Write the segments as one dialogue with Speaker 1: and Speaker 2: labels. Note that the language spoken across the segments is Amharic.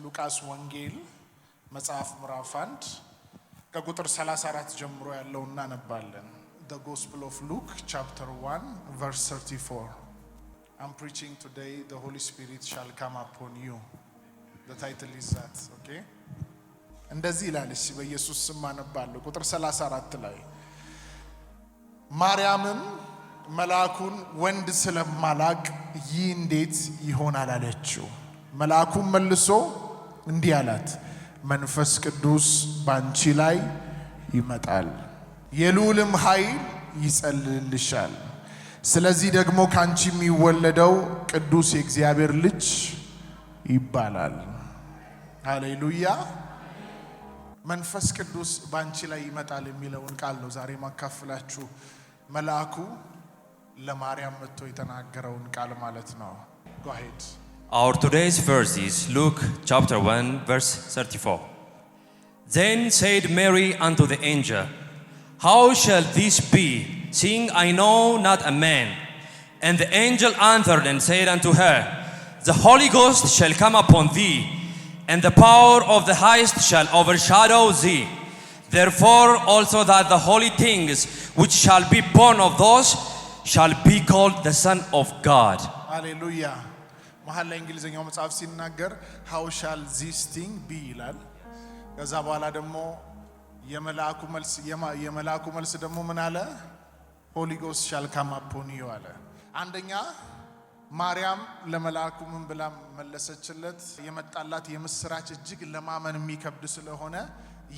Speaker 1: ሉቃስ ወንጌል መጽሐፍ ምዕራፍ 1 ከቁጥር 34 ጀምሮ ያለውን እናነባለን። The Gospel of Luke chapter 1 verse 34. I'm preaching today, the Holy Spirit shall come upon you. The title is that, okay? እንደዚህ ይላል። እሺ በኢየሱስ ስም አነባለሁ። ቁጥር 34 ላይ ማርያምም መልአኩን ወንድ ስለማላቅ ይህ እንዴት ይሆናል አለችው። መልአኩም መልሶ እንዲህ አላት፣ መንፈስ ቅዱስ ባንቺ ላይ ይመጣል፣ የልዑልም ኃይል ይጸልልልሻል። ስለዚህ ደግሞ ካንቺ የሚወለደው ቅዱስ የእግዚአብሔር ልጅ ይባላል። ሃሌሉያ። መንፈስ ቅዱስ ባንቺ ላይ ይመጣል የሚለውን ቃል ነው ዛሬ ማካፈላችሁ። መልአኩ ለማርያም መጥቶ የተናገረውን ቃል ማለት ነው። Go ahead.
Speaker 2: Our today's verse is Luke chapter 1 verse 34. Then said Mary unto the angel, How shall this be, seeing I know not a man? And the angel answered and said unto her, The Holy Ghost shall come upon thee, and the power of the highest shall overshadow thee. Therefore also that the holy things which shall be born of those shall be called the Son of God.
Speaker 1: Hallelujah. መሐል ላይ እንግሊዘኛው መጽሐፍ ሲናገር how shall this thing be ይላል። ከዛ በኋላ ደግሞ የመላእኩ መልስ ደግሞ ምን አለ? Holy Ghost shall come upon you አለ። አንደኛ ማርያም ለመላእኩ ምን ብላ መለሰችለት? የመጣላት የምስራች እጅግ ለማመን የሚከብድ ስለሆነ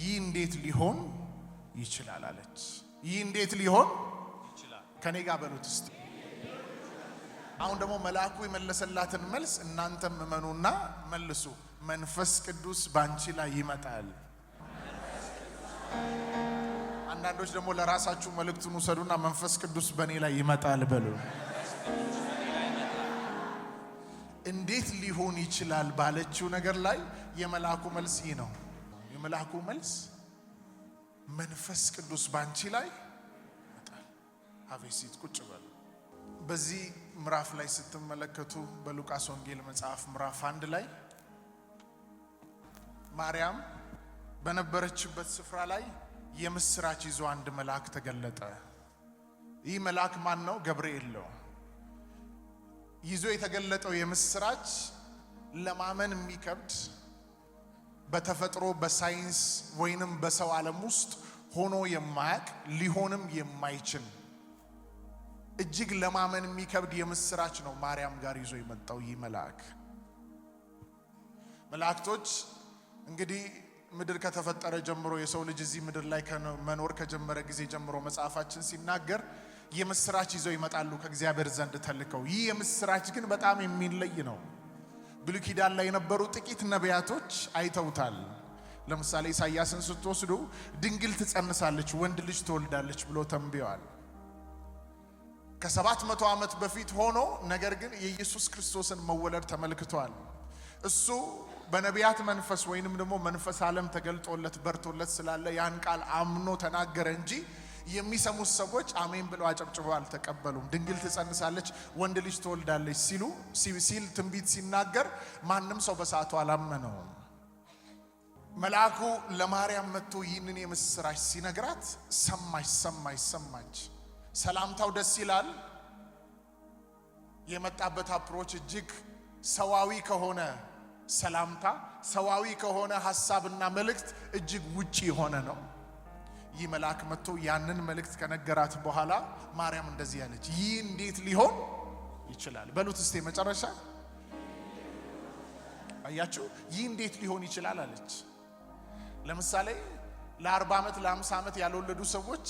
Speaker 1: ይህ እንዴት ሊሆን ይችላል አለች። ይህ እንዴት ሊሆን ይችላል? ከኔ ጋር በሉት እስቲ። አሁን ደግሞ መልአኩ የመለሰላትን መልስ እናንተም እመኑና መልሱ። መንፈስ ቅዱስ ባንቺ ላይ ይመጣል። አንዳንዶች ደግሞ ለራሳችሁ መልእክቱን ወሰዱና መንፈስ ቅዱስ በኔ ላይ ይመጣል በሉ። እንዴት ሊሆን ይችላል ባለችው ነገር ላይ የመልአኩ መልስ ይህ ነው። የመልአኩ መልስ መንፈስ ቅዱስ ባንቺ ላይ ይመጣል። አቤሲት ቁጭ በሉ። በዚህ ምዕራፍ ላይ ስትመለከቱ በሉቃስ ወንጌል መጽሐፍ ምዕራፍ 1 ላይ ማርያም በነበረችበት ስፍራ ላይ የምስራች ይዞ አንድ መልአክ ተገለጠ። ይህ መልአክ ማን ነው? ገብርኤል ነው። ይዞ የተገለጠው የምስራች ለማመን የሚከብድ በተፈጥሮ በሳይንስ ወይንም በሰው ዓለም ውስጥ ሆኖ የማያቅ ሊሆንም የማይችል እጅግ ለማመን የሚከብድ የምስራች ነው ማርያም ጋር ይዞ የመጣው ይህ መልአክ። መላእክቶች እንግዲህ ምድር ከተፈጠረ ጀምሮ የሰው ልጅ እዚህ ምድር ላይ መኖር ከጀመረ ጊዜ ጀምሮ መጽሐፋችን ሲናገር የምስራች ይዘው ይመጣሉ ከእግዚአብሔር ዘንድ ተልከው። ይህ የምስራች ግን በጣም የሚለይ ነው። ብሉይ ኪዳን ላይ የነበሩ ጥቂት ነቢያቶች አይተውታል። ለምሳሌ ኢሳይያስን ስትወስዱ ድንግል ትጸንሳለች ወንድ ልጅ ትወልዳለች ብሎ ተንብዮአል። ከ700 ዓመት በፊት ሆኖ ነገር ግን የኢየሱስ ክርስቶስን መወለድ ተመልክቷል። እሱ በነቢያት መንፈስ ወይንም ደግሞ መንፈስ ዓለም ተገልጦለት በርቶለት ስላለ ያን ቃል አምኖ ተናገረ እንጂ የሚሰሙት ሰዎች አሜን ብለው አጨብጭበው አልተቀበሉም። ድንግል ትጸንሳለች ወንድ ልጅ ትወልዳለች ሲል ትንቢት ሲናገር ማንም ሰው በሰዓቱ አላመነውም። መልአኩ ለማርያም መጥቶ ይህንን የምስራች ሲነግራት ሰማች። ሰላምታው ደስ ይላል። የመጣበት አፕሮች እጅግ ሰዋዊ ከሆነ ሰላምታ ሰዋዊ ከሆነ ሐሳብና መልእክት እጅግ ውጪ የሆነ ነው። ይህ መልአክ መጥቶ ያንን መልእክት ከነገራት በኋላ ማርያም እንደዚህ ያለች፣ ይህ እንዴት ሊሆን ይችላል? በሉት እስቲ መጨረሻ አያችሁ፣ ይህ እንዴት ሊሆን ይችላል አለች። ለምሳሌ ለ40 ዓመት ለ50 ዓመት ያልወለዱ ሰዎች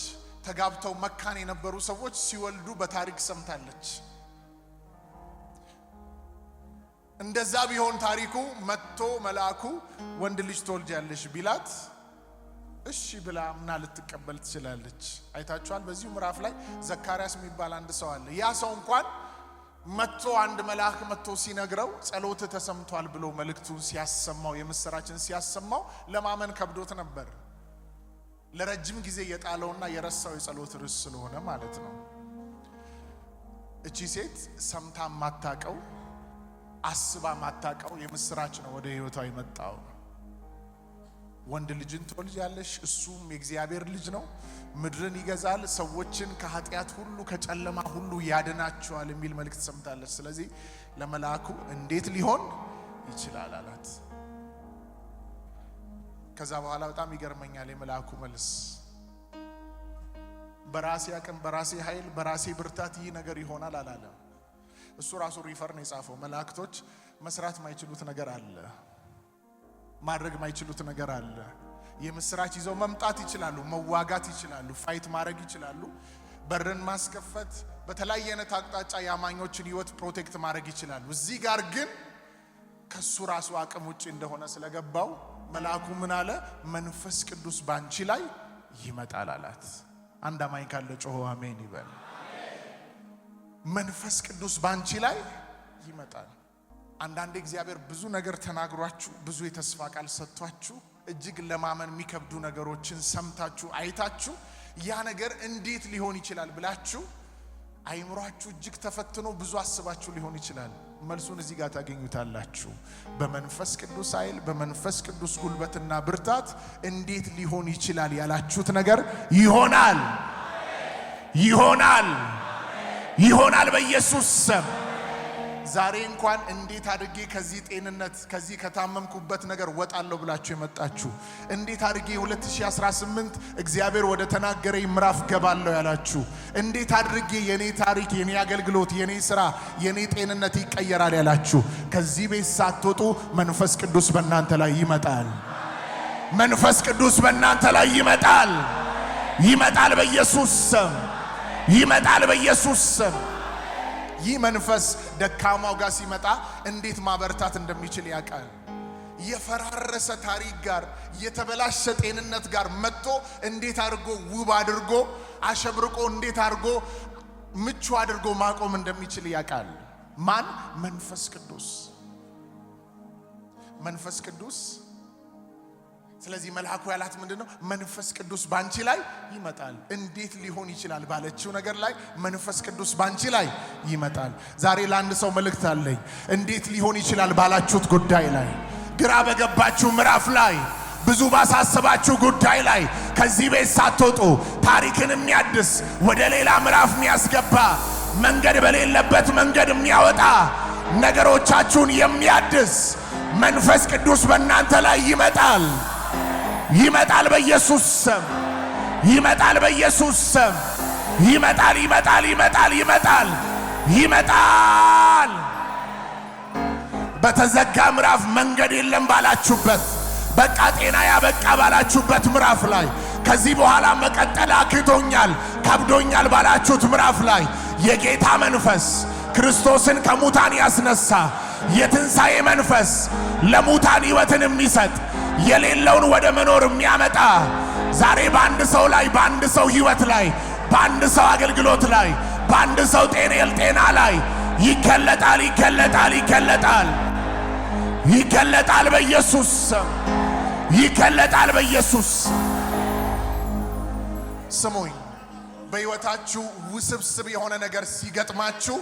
Speaker 1: ተጋብተው መካን የነበሩ ሰዎች ሲወልዱ በታሪክ ሰምታለች። እንደዛ ቢሆን ታሪኩ መጥቶ መልአኩ ወንድ ልጅ ትወልጃለሽ ቢላት እሺ ብላ ምና ልትቀበል ትችላለች። አይታችኋል። በዚህ ምዕራፍ ላይ ዘካርያስ የሚባል አንድ ሰው አለ። ያ ሰው እንኳን መጥቶ አንድ መልአክ መጥቶ ሲነግረው ጸሎት ተሰምቷል ብሎ መልእክቱን ሲያሰማው የምስራችን ሲያሰማው ለማመን ከብዶት ነበር። ለረጅም ጊዜ የጣለውና የረሳው የጸሎት ርዕስ ስለሆነ ማለት ነው። እቺ ሴት ሰምታ ማታቀው አስባ ማታቀው የምስራች ነው ወደ ህይወቷ የመጣው። ወንድ ልጅን ትወልጃለሽ፣ እሱም የእግዚአብሔር ልጅ ነው፣ ምድርን ይገዛል፣ ሰዎችን ከኃጢአት ሁሉ ከጨለማ ሁሉ ያድናቸዋል የሚል መልእክት ሰምታለች። ስለዚህ ለመልአኩ እንዴት ሊሆን ይችላል አላት። ከዛ በኋላ በጣም ይገርመኛል የመልአኩ መልስ። በራሴ አቅም፣ በራሴ ኃይል፣ በራሴ ብርታት ይህ ነገር ይሆናል አላለም። እሱ ራሱ ሪፈር ነው የጻፈው። መላእክቶች መስራት ማይችሉት ነገር አለ፣ ማድረግ ማይችሉት ነገር አለ። የምስራች ይዘው መምጣት ይችላሉ፣ መዋጋት ይችላሉ፣ ፋይት ማድረግ ይችላሉ፣ በርን ማስከፈት፣ በተለያየ አይነት አቅጣጫ ያማኞችን ህይወት ፕሮቴክት ማድረግ ይችላሉ። እዚህ ጋር ግን ከሱ ራሱ አቅም ውጪ እንደሆነ ስለገባው መልአኩ ምን አለ? መንፈስ ቅዱስ ባንቺ ላይ ይመጣል አላት። አንድ አማኝ ካለ ጮሆ አሜን ይበል። መንፈስ ቅዱስ ባንቺ ላይ ይመጣል። አንዳንዴ እግዚአብሔር ብዙ ነገር ተናግሯችሁ፣ ብዙ የተስፋ ቃል ሰጥቷችሁ፣ እጅግ ለማመን የሚከብዱ ነገሮችን ሰምታችሁ አይታችሁ ያ ነገር እንዴት ሊሆን ይችላል ብላችሁ አይምሯችሁ እጅግ ተፈትኖ ብዙ አስባችሁ ሊሆን ይችላል። መልሱን እዚህ ጋር ታገኙታላችሁ። በመንፈስ ቅዱስ ኃይል፣ በመንፈስ ቅዱስ ጉልበትና ብርታት እንዴት ሊሆን ይችላል ያላችሁት ነገር ይሆናል፣ ይሆናል፣ ይሆናል በኢየሱስ ስም። ዛሬ እንኳን እንዴት አድርጌ ከዚህ ጤንነት ከዚህ ከታመምኩበት ነገር ወጣለሁ ብላችሁ የመጣችሁ፣ እንዴት አድርጌ 2018 እግዚአብሔር ወደ ተናገረኝ ምዕራፍ ገባለሁ ያላችሁ፣ እንዴት አድርጌ የኔ ታሪክ፣ የኔ አገልግሎት፣ የኔ ስራ፣ የኔ ጤንነት ይቀየራል ያላችሁ፣ ከዚህ ቤት ሳትወጡ መንፈስ ቅዱስ በእናንተ ላይ ይመጣል። መንፈስ ቅዱስ በእናንተ ላይ ይመጣል። ይመጣል በኢየሱስ ስም። ይመጣል በኢየሱስ ስም። ይህ መንፈስ ደካማው ጋር ሲመጣ እንዴት ማበርታት እንደሚችል ያውቃል። የፈራረሰ ታሪክ ጋር የተበላሸ ጤንነት ጋር መጥቶ እንዴት አድርጎ ውብ አድርጎ አሸብርቆ እንዴት አድርጎ ምቹ አድርጎ ማቆም እንደሚችል ያውቃል። ማን? መንፈስ ቅዱስ። መንፈስ ቅዱስ። ስለዚህ መልአኩ ያላት ምንድነው? መንፈስ ቅዱስ ባንቺ ላይ ይመጣል። እንዴት ሊሆን ይችላል ባለችው ነገር ላይ መንፈስ ቅዱስ ባንቺ ላይ ይመጣል። ዛሬ ለአንድ ሰው መልእክት አለኝ። እንዴት ሊሆን ይችላል ባላችሁት ጉዳይ ላይ፣ ግራ በገባችሁ ምዕራፍ ላይ፣ ብዙ ባሳሰባችሁ ጉዳይ ላይ ከዚህ ቤት ሳትወጡ ታሪክን የሚያድስ ወደ ሌላ ምዕራፍ የሚያስገባ መንገድ በሌለበት መንገድ የሚያወጣ ነገሮቻችሁን የሚያድስ መንፈስ ቅዱስ በእናንተ ላይ ይመጣል። ይመጣል በኢየሱስ ስም። ይመጣል በኢየሱስ ስም። ይመጣል፣ ይመጣል፣ ይመጣል፣ ይመጣል፣ ይመጣል። በተዘጋ ምዕራፍ መንገድ የለም ባላችሁበት፣ በቃ ጤና ያበቃ ባላችሁበት ምዕራፍ ላይ፣ ከዚህ በኋላ መቀጠል አክቶኛል ከብዶኛል ባላችሁት ምዕራፍ ላይ የጌታ መንፈስ ክርስቶስን ከሙታን ያስነሳ የትንሣኤ መንፈስ ለሙታን ሕይወትን የሚሰጥ የሌለውን ወደ መኖር የሚያመጣ ዛሬ በአንድ ሰው ላይ፣ በአንድ ሰው ሕይወት ላይ፣ በአንድ ሰው አገልግሎት ላይ፣ በአንድ ሰው ጤና ላይ ይገለጣል፣ ይገለጣል፣ ይገለጣል፣ ይገለጣል በኢየሱስ ስም። ይገለጣል በኢየሱስ። ስሙኝ፣ በሕይወታችሁ ውስብስብ የሆነ ነገር ሲገጥማችሁ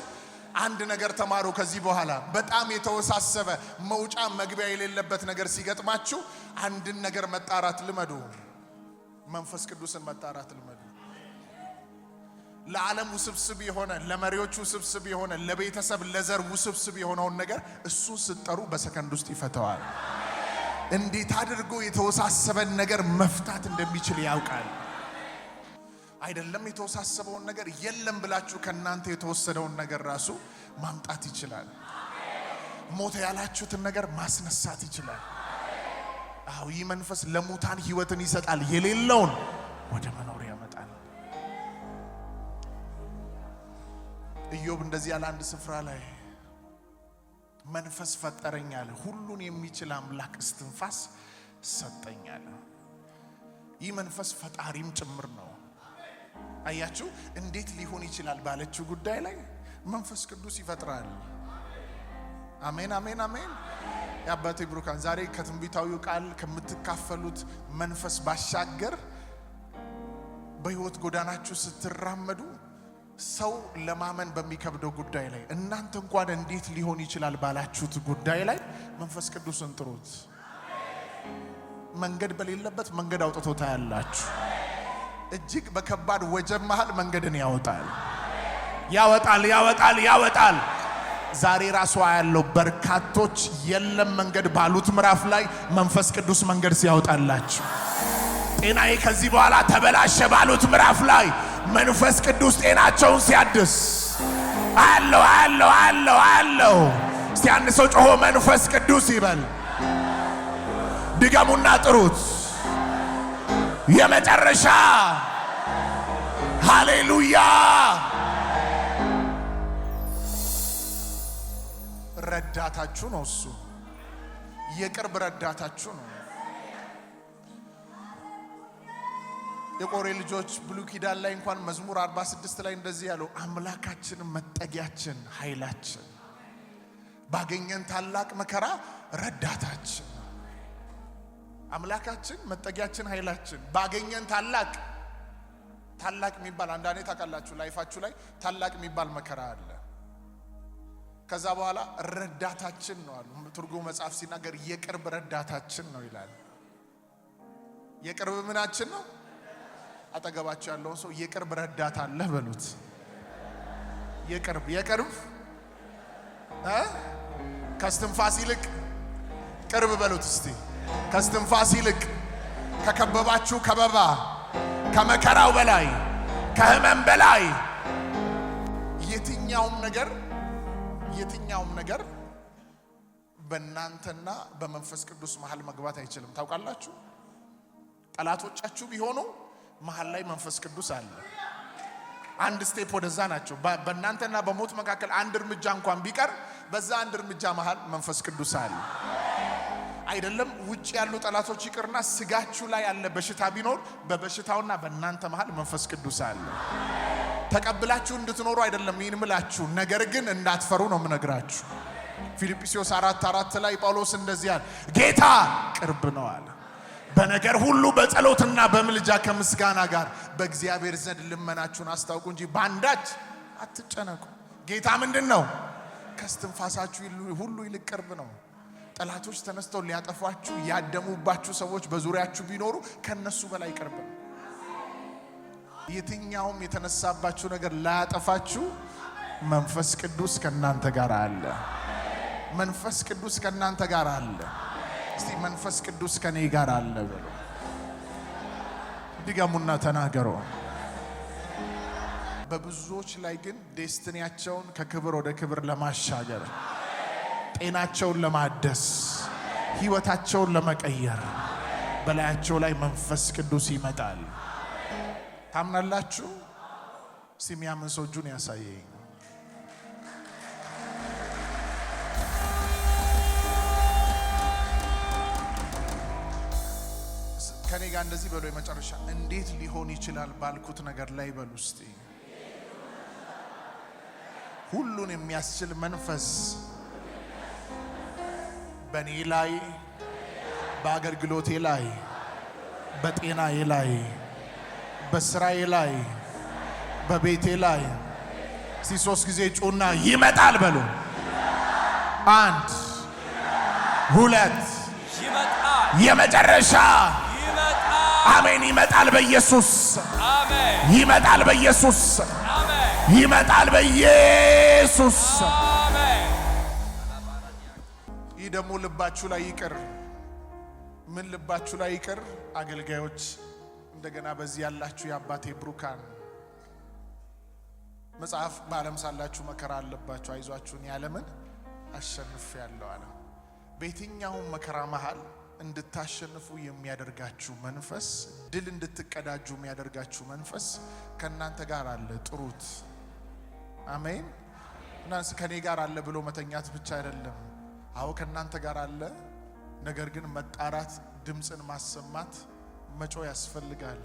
Speaker 1: አንድ ነገር ተማሩ። ከዚህ በኋላ በጣም የተወሳሰበ መውጫ መግቢያ የሌለበት ነገር ሲገጥማችሁ አንድን ነገር መጣራት ልመዱ። መንፈስ ቅዱስን መጣራት ልመዱ። ለዓለም ውስብስብ የሆነ፣ ለመሪዎች ውስብስብ የሆነ፣ ለቤተሰብ ለዘር ውስብስብ የሆነውን ነገር እሱ ስትጠሩ በሰከንድ ውስጥ ይፈተዋል። እንዴት አድርጎ የተወሳሰበን ነገር መፍታት እንደሚችል ያውቃል። አይደለም የተወሳሰበውን ነገር የለም ብላችሁ ከናንተ የተወሰደውን ነገር ራሱ ማምጣት ይችላል። ሞተ ያላችሁትን ነገር ማስነሳት ይችላል። አዎ፣ ይህ መንፈስ ለሙታን ሕይወትን ይሰጣል፣ የሌለውን ወደ መኖር ያመጣል። ኢዮብ እንደዚህ ያለ አንድ ስፍራ ላይ መንፈስ ፈጠረኛል፣ ሁሉን የሚችል አምላክ እስትንፋስ ሰጠኛል። ይህ መንፈስ ፈጣሪም ጭምር ነው። አያችሁ እንዴት ሊሆን ይችላል ባለችው ጉዳይ ላይ መንፈስ ቅዱስ ይፈጥራል። አሜን፣ አሜን፣ አሜን። የአባቴ ብሩካን ዛሬ ከትንቢታዊው ቃል ከምትካፈሉት መንፈስ ባሻገር በሕይወት ጎዳናችሁ ስትራመዱ ሰው ለማመን በሚከብደው ጉዳይ ላይ እናንተ እንኳን እንዴት ሊሆን ይችላል ባላችሁት ጉዳይ ላይ መንፈስ ቅዱስን ጥሩት። መንገድ በሌለበት መንገድ አውጥቶ ታያላችሁ። እጅግ በከባድ ወጀብ መሃል መንገድን ያወጣል። ዛሬ ራሱ ያለው በርካቶች የለም መንገድ ባሉት ምዕራፍ ላይ መንፈስ ቅዱስ መንገድ ሲያወጣላችሁ፣ ጤናዬ ከዚህ በኋላ ተበላሸ ባሉት ምዕራፍ ላይ መንፈስ ቅዱስ ጤናቸውን ሲያድስ አለው። እስቲ አንድ ሰው ጮሆ መንፈስ ቅዱስ ይበል። ድገሙና ጥሩት። የመጨረሻ ሃሌሉያ። ረዳታችሁ ነው እሱ፣ የቅርብ ረዳታችሁ ነው። የቆሬ ልጆች ብሉይ ኪዳን ላይ እንኳን መዝሙር 46 ላይ እንደዚህ ያለው አምላካችን መጠጊያችን ኃይላችን ባገኘን ታላቅ መከራ ረዳታችን። አምላካችን መጠጊያችን ኃይላችን ባገኘን ታላቅ የሚባል አንዳንዴ ታውቃላችሁ ላይፋችሁ ላይ ታላቅ የሚባል መከራ አለ። ከዛ በኋላ ረዳታችን ነው አሉ። ትርጉሙ መጽሐፍ ሲናገር የቅርብ ረዳታችን ነው ይላል። የቅርብ ምናችን ነው? አጠገባችሁ ያለውን ሰው የቅርብ ረዳት አለህ በሉት። የቅርብ ከስትንፋስ ይልቅ ቅርብ በሉት እስቲ። ከስትንፋስ ይልቅ፣ ከከበባችሁ ከበባ፣ ከመከራው በላይ፣ ከህመም በላይ የትኛውም ነገር በእናንተና በመንፈስ ቅዱስ መሃል መግባት አይችልም። ታውቃላችሁ? ጠላቶቻችሁ ቢሆኑ መሃል ላይ መንፈስ ቅዱስ አለ። አንድ ስቴፕ ወደዛ ናቸው። በእናንተና በሞት መካከል አንድ እርምጃ እንኳን ቢቀር በዛ አንድ እርምጃ መሃል መንፈስ ቅዱስ አለ። አይደለም ውጭ ያሉ ጠላቶች ይቅርና ስጋችሁ ላይ ያለ በሽታ ቢኖር በበሽታውና በእናንተ መሃል መንፈስ ቅዱስ አለ። ተቀብላችሁ እንድትኖሩ አይደለም ይህን ምላችሁ፣ ነገር ግን እንዳትፈሩ ነው የምነግራችሁ። ፊልጵስዩስ 4:4 ላይ ጳውሎስ እንደዚህ አለ፣ ጌታ ቅርብ ነው አለ። በነገር ሁሉ በጸሎትና በምልጃ ከምስጋና ጋር በእግዚአብሔር ዘንድ ልመናችሁን አስታውቁ እንጂ በአንዳች አትጨነቁ። ጌታ ምንድነው? ከስትንፋሳችሁ ሁሉ ይልቅ ቅርብ ነው። ጠላቶች ተነስተው ሊያጠፏችሁ ያደሙባችሁ ሰዎች በዙሪያችሁ ቢኖሩ ከነሱ በላይ ቅርብ ነው። የትኛውም የተነሳባችሁ ነገር ላያጠፋችሁ መንፈስ ቅዱስ ከናንተ ጋር አለ። መንፈስ ቅዱስ ከናንተ ጋር አለ። እስቲ መንፈስ ቅዱስ ከኔ ጋር አለ በሉ። ድገሙና ተናገሩ። በብዙዎች ላይ ግን ዴስቲኒያቸውን ከክብር ወደ ክብር ለማሻገር፣ ጤናቸውን ለማደስ፣ ህይወታቸውን ለመቀየር በላያቸው ላይ መንፈስ ቅዱስ ይመጣል። ታምናላችሁ? እስቲ የሚያምን ሰው እጁን ያሳየኝ። ከኔ ጋር እንደዚህ በሉ። የመጨረሻ እንዴት ሊሆን ይችላል ባልኩት ነገር ላይ በሉ እስቲ። ሁሉን የሚያስችል መንፈስ በኔ ላይ፣ በአገልግሎቴ ላይ፣ በጤናዬ ላይ፣ በስራዬ ላይ፣ በቤቴ ላይ እስቲ 3 ጊዜ ጩና ይመጣል በሉ። 1 2
Speaker 2: ይመጣል።
Speaker 1: የመጨረሻ አሜን። ይመጣል በኢየሱስ
Speaker 2: አሜን።
Speaker 1: ይመጣል በኢየሱስ
Speaker 2: አሜን።
Speaker 1: ይመጣል በኢየሱስ
Speaker 2: አሜን።
Speaker 1: ይህ ደግሞ ልባችሁ ላይ ይቅር። ምን ልባችሁ ላይ ይቅር? አገልጋዮች እንደገና በዚህ ያላችሁ የአባቴ ብሩካን መጽሐፍ በዓለም ሳላችሁ መከራ አለባችሁ፣ አይዟችሁን ያለምን አሸንፌአለሁ አለ። በየትኛውም መከራ መሃል እንድታሸንፉ የሚያደርጋችሁ መንፈስ፣ ድል እንድትቀዳጁ የሚያደርጋችሁ መንፈስ ከናንተ ጋር አለ። ጥሩት። አሜን። እናንተ ከኔ ጋር አለ ብሎ መተኛት ብቻ አይደለም። አዎ ከናንተ ጋር አለ። ነገር ግን መጣራት፣ ድምጽን ማሰማት፣ መጮ ያስፈልጋል።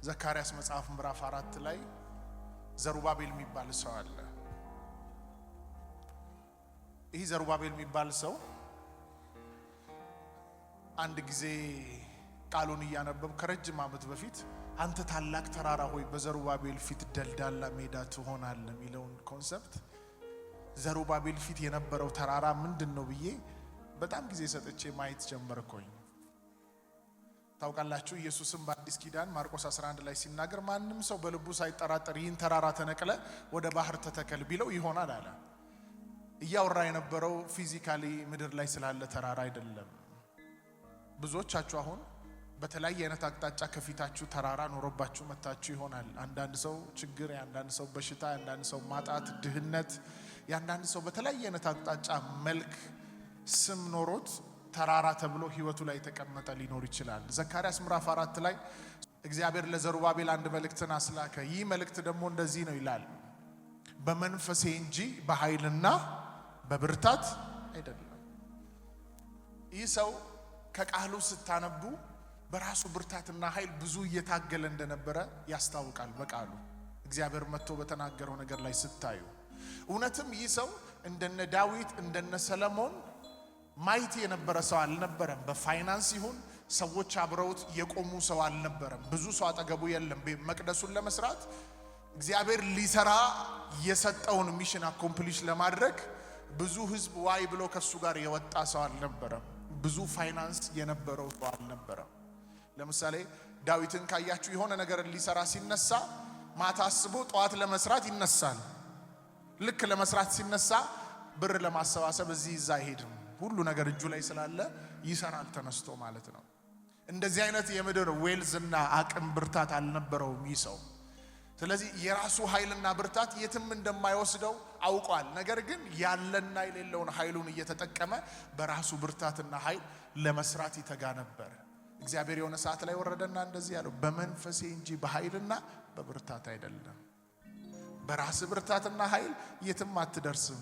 Speaker 1: ዘካርያስ መጽሐፍ ምዕራፍ 4 ላይ ዘሩባቤል የሚባል ሰው አለ። ይህ ዘሩባቤል የሚባል ሰው አንድ ጊዜ ቃሉን እያነበብ ከረጅም ዓመት በፊት አንተ ታላቅ ተራራ ሆይ በዘሩባቤል ፊት ደልዳላ ሜዳ ትሆናለህ የሚለውን ኮንሰፕት ዘሩባቤል ፊት የነበረው ተራራ ምንድነው ብዬ በጣም ጊዜ ሰጥቼ ማየት ጀመርኩኝ። ታውቃላችሁ ኢየሱስም በአዲስ ኪዳን ማርቆስ 11 ላይ ሲናገር ማንም ሰው በልቡ ሳይጠራጠር ይህን ተራራ ተነቅለ ወደ ባህር ተተከል ቢለው ይሆናል አለ። እያወራ የነበረው ፊዚካሊ ምድር ላይ ስላለ ተራራ አይደለም። ብዙዎቻችሁ አሁን በተለያየ አይነት አቅጣጫ ከፊታችሁ ተራራ ኖሮባችሁ መታችሁ ይሆናል። አንዳንድ ሰው ችግር፣ አንዳንድ ሰው በሽታ፣ አንዳንድ ሰው ማጣት፣ ድህነት፣ አንዳንድ ሰው በተለያየ አይነት አቅጣጫ መልክ ስም ኖሮት ተራራ ተብሎ ህይወቱ ላይ ተቀመጠ ሊኖር ይችላል። ዘካርያስ ምዕራፍ 4 ላይ እግዚአብሔር ለዘሩባቤል አንድ መልእክትን አስላከ። ይህ መልእክት ደግሞ እንደዚህ ነው ይላል፣ በመንፈሴ እንጂ በኃይልና በብርታት አይደለም። ይህ ሰው ከቃሉ ስታነቡ በራሱ ብርታትና ኃይል ብዙ እየታገለ እንደነበረ ያስታውቃል። በቃሉ እግዚአብሔር መጥቶ በተናገረው ነገር ላይ ስታዩ እውነትም ይህ ሰው እንደነ ዳዊት እንደነ ሰለሞን ማይቲ የነበረ ሰው አልነበረም። በፋይናንስ ይሁን ሰዎች አብረውት የቆሙ ሰው አልነበረም። ብዙ ሰው አጠገቡ የለም። መቅደሱን ለመስራት እግዚአብሔር ሊሰራ የሰጠውን ሚሽን አኮምፕሊሽ ለማድረግ ብዙ ህዝብ ዋይ ብሎ ከሱ ጋር የወጣ ሰው አልነበረም። ብዙ ፋይናንስ የነበረው ሰው አልነበረም። ለምሳሌ ዳዊትን ካያችሁ የሆነ ነገር ሊሰራ ሲነሳ ማታ አስቦ ጠዋት ለመስራት ይነሳል። ልክ ለመስራት ሲነሳ ብር ለማሰባሰብ እዚህ እዛ አይሄድም። ሁሉ ነገር እጁ ላይ ስላለ ይሰራል ተነስቶ ማለት ነው። እንደዚህ አይነት የምድር ዌልዝና አቅም ብርታት አልነበረውም ይህ ሰው። ስለዚህ የራሱ ኃይልና ብርታት የትም እንደማይወስደው አውቋል። ነገር ግን ያለና የሌለውን ኃይሉን እየተጠቀመ በራሱ ብርታትና ኃይል ለመስራት ይተጋ ነበር። እግዚአብሔር የሆነ ሰዓት ላይ ወረደና እንደዚህ ያለው በመንፈሴ እንጂ በኃይልና በብርታት አይደለም። በራስ ብርታትና ኃይል የትም አትደርስም፣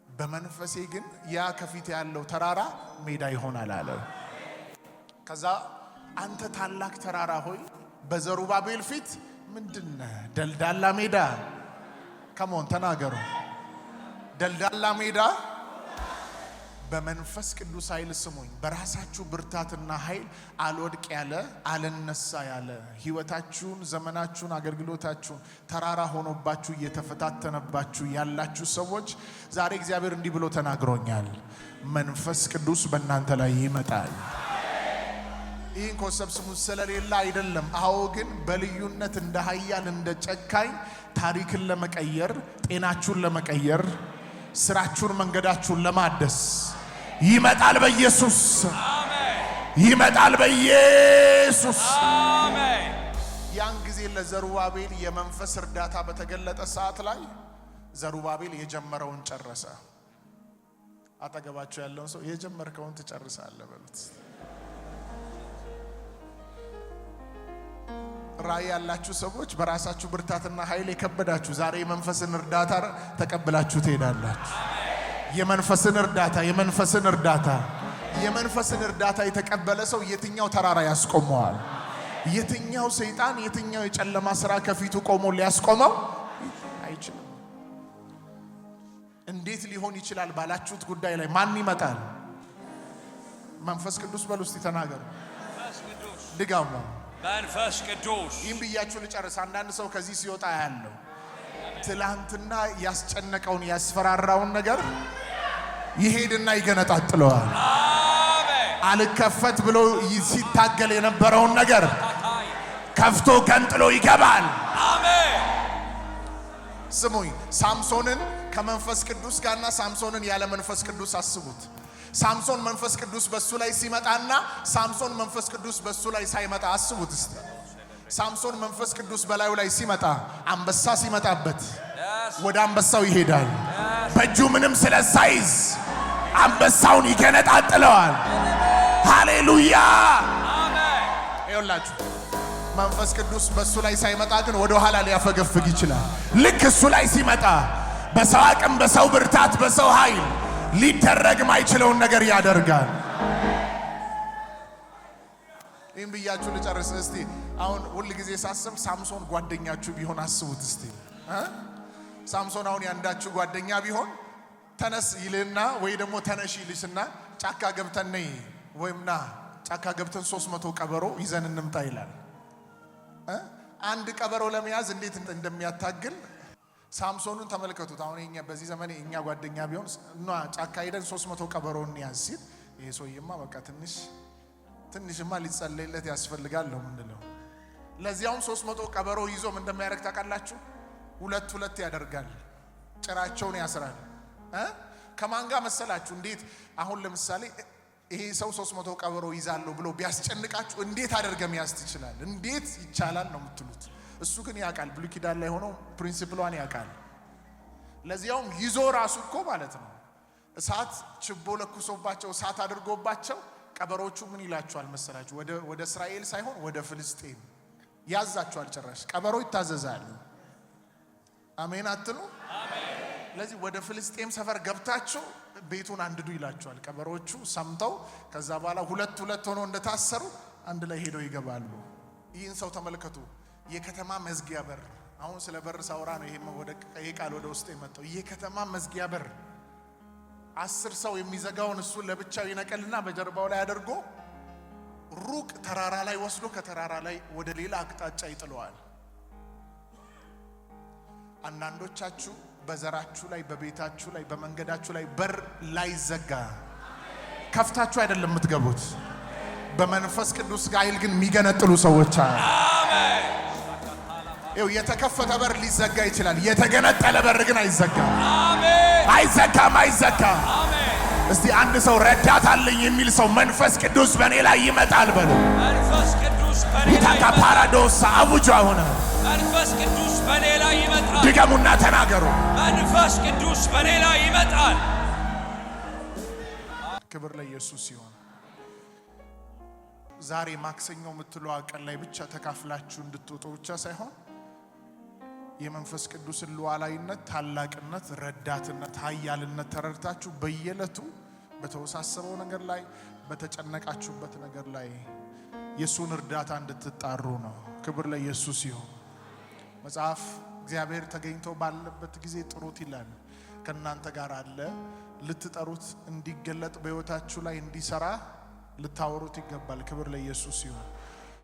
Speaker 1: በመንፈሴ ግን ያ ከፊት ያለው ተራራ ሜዳ ይሆናል አለ። ከዛ አንተ ታላቅ ተራራ ሆይ በዘሩባቤል ፊት ምንድነው? ደልዳላ ሜዳ። ከመሆን ተናገሩ። ደልዳላ ሜዳ በመንፈስ ቅዱስ ኃይል ስሙኝ። በራሳችሁ ብርታትና ኃይል አልወድቅ ያለ አልነሳ ያለ ህይወታችሁን፣ ዘመናችሁን፣ አገልግሎታችሁን ተራራ ሆኖባችሁ እየተፈታተነባችሁ ያላችሁ ሰዎች ዛሬ እግዚአብሔር እንዲህ ብሎ ተናግሮኛል። መንፈስ ቅዱስ በእናንተ ላይ ይመጣል። ይህን ኮንሰፕት ስሙ ስለሌላ አይደለም። አዎ ግን በልዩነት እንደ ኃያል እንደ ጨካኝ ታሪክን ለመቀየር፣ ጤናችሁን ለመቀየር፣ ስራችሁን፣ መንገዳችሁን ለማደስ ይመጣል በኢየሱስ አሜን። ይመጣል በኢየሱስ አሜን። ያን ጊዜ ለዘሩባቤል የመንፈስ እርዳታ በተገለጠ ሰዓት ላይ ዘሩባቤል የጀመረውን ጨረሰ። አጠገባችሁ ያለውን ሰው የጀመርከውን ትጨርሳለህ በሉት። ራእይ ያላችሁ ሰዎች በራሳችሁ ብርታትና ኃይል የከበዳችሁ ዛሬ የመንፈስን እርዳታ ተቀብላችሁ ትሄዳላችሁ። የመንፈስን እርዳታ የተቀበለ ሰው የትኛው ተራራ ያስቆመዋል? የትኛው ሰይጣን፣ የትኛው የጨለማ ስራ ከፊቱ ቆሞ ሊያስቆመው አይችልም። እንዴት ሊሆን ይችላል ባላችሁት ጉዳይ ላይ ማን ይመጣል? መንፈስ ቅዱስ በሉ እስቲ ተናገሩ። ድጋሙ መንፈስ ቅዱስ። ይህም ብያችሁ ልጨርስ። አንዳንድ ሰው ከዚህ ሲወጣ ያለው ትላንትና ያስጨነቀውን ያስፈራራውን ነገር ይሄድና ይገነጣጥለዋል። አልከፈት ብሎ ሲታገል የነበረውን ነገር ከፍቶ ገንጥሎ ይገባል። አሜን። ስሙኝ፣ ሳምሶንን ከመንፈስ ቅዱስ ጋርና ሳምሶንን ያለ መንፈስ ቅዱስ አስቡት። ሳምሶን መንፈስ ቅዱስ በሱ ላይ ሲመጣና ሳምሶን መንፈስ ቅዱስ በሱ ላይ ሳይመጣ አስቡት እስቲ። ሳምሶን መንፈስ ቅዱስ በላዩ ላይ ሲመጣ አንበሳ ሲመጣበት ወደ አንበሳው ይሄዳል። በእጁ ምንም ስለሳይዝ አንበሳውን ይገነጣጥለዋል። ሃሌሉያ አሜን። ይኸውላችሁ መንፈስ ቅዱስ በሱ ላይ ሳይመጣ ግን ወደ ኋላ ሊያፈገፍግ ይችላል። ልክ እሱ ላይ ሲመጣ በሰው አቅም፣ በሰው ብርታት፣ በሰው ኃይል ሊደረግ ማይችለውን ነገር ያደርጋል። ይህም ብያችሁ ልጨርስ እስቲ። አሁን ሁል ጊዜ ሳስብ ሳምሶን ጓደኛችሁ ቢሆን አስቡት እስቲ። ሳምሶን አሁን ያንዳችሁ ጓደኛ ቢሆን ተነስ ይልና ወይ ደግሞ ተነሽ ይልሽና ጫካ ገብተን ነይ ወይምና ጫካ ገብተን 300 ቀበሮ ይዘን እንምጣ ይላል አንድ ቀበሮ ለመያዝ እንዴት እንደሚያታግል ሳምሶንን ተመልከቱት። አሁን እኛ በዚህ ዘመን እኛ ጓደኛ ቢሆን እና ጫካ ሄደን 300 ቀበሮ እንያዝ ሲል ይሄ ሰውዬማ በቃ ትንሽማ ሊጸለይለት ያስፈልጋል ነው ምንለው። ለዚያውም 300 ቀበሮ ይዞ ምን እንደሚያደርግ ታውቃላችሁ? ሁለት ያደርጋል፣ ጭራቸውን ያስራል። ከማን ጋር መሰላችሁ? እንዴት አሁን ለምሳሌ ይሄ ሰው 300 ቀበሮ ይዛለሁ ብሎ ቢያስጨንቃችሁ እንዴት አደርገም ያዝ ትችላል? እንዴት ይቻላል ነው የምትሉት። እሱ ግን ያውቃል፣ ብሉይ ኪዳን ላይ ሆኖ ፕሪንሲፕሏን ያውቃል። ለዚያውም ይዞ ራሱ እኮ ማለት ነው እሳት ችቦ ለኩሶባቸው እሳት አድርጎባቸው ቀበሮቹ ምን ይላቸዋል መሰላችሁ? ወደ እስራኤል ሳይሆን ወደ ፍልስጤም ያዛቸዋል። ጭራሽ ቀበሮ ይታዘዛል። አሜን አትሉ? አሜን። ለዚህ ወደ ፍልስጤም ሰፈር ገብታቸው ቤቱን አንድዱ ይላቸዋል። ቀበሮቹ ሰምተው ከዛ በኋላ ሁለት ሆኖ እንደታሰሩ አንድ ላይ ሄደው ይገባሉ። ይህን ሰው ተመልከቱ። የከተማ መዝጊያ በር። አሁን ስለ በር ሳውራ ነው ይሄ ቃል ወደ ውስጥ የመጣው። የከተማ መዝጊያ በር 10 ሰው የሚዘጋውን እሱ ለብቻው ይነቀልና በጀርባው ላይ አድርጎ ሩቅ ተራራ ላይ ወስዶ ከተራራ ላይ ወደ ሌላ አቅጣጫ ይጥለዋል። አንዳንዶቻችሁ በዘራችሁ ላይ፣ በቤታችሁ ላይ፣ በመንገዳችሁ ላይ በር ላይ ዘጋ ከፍታችሁ አይደለም የምትገቡት። በመንፈስ ቅዱስ ኃይል ግን የሚገነጥሉ ሰዎች አሜን። ይኸው የተከፈተ በር ሊዘጋ ይችላል፣ የተገነጠለ በር ግን አይዘጋም። አሜን። አይዘጋም። አሜን። እስቲ አንድ ሰው ረዳት አለኝ የሚል ሰው መንፈስ ቅዱስ በኔ ላይ ይመጣል በሉ። መንፈስ ቅዱስ በኔ ላይ ይመጣል። ፓራዶስ አውጆ ሆነ። መንፈስ ቅዱስ በኔ ላይ ይመጣል። ድገሙና ተናገሩ። መንፈስ ቅዱስ በኔ ላይ ይመጣል። ክብር ለኢየሱስ ይሁን። ዛሬ ማክሰኞ የምትለው ቀን ላይ ብቻ ተካፍላችሁ እንድትወጡ ብቻ ሳይሆን የመንፈስ ቅዱስን ሉዓላዊነት፣ ታላቅነት፣ ረዳትነት፣ ኃያልነት ተረድታችሁ በየዕለቱ በተወሳሰበው ነገር ላይ፣ በተጨነቃችሁበት ነገር ላይ የሱን እርዳታ እንድትጣሩ ነው። ክብር ለኢየሱስ ይሁን። መጽሐፍ እግዚአብሔር ተገኝቶ ባለበት ጊዜ ጥሩት ይላል። ከናንተ ጋር አለ። ልትጠሩት እንዲገለጥ በሕይወታችሁ ላይ እንዲሰራ ልታወሩት ይገባል። ክብር ለኢየሱስ ይሁን።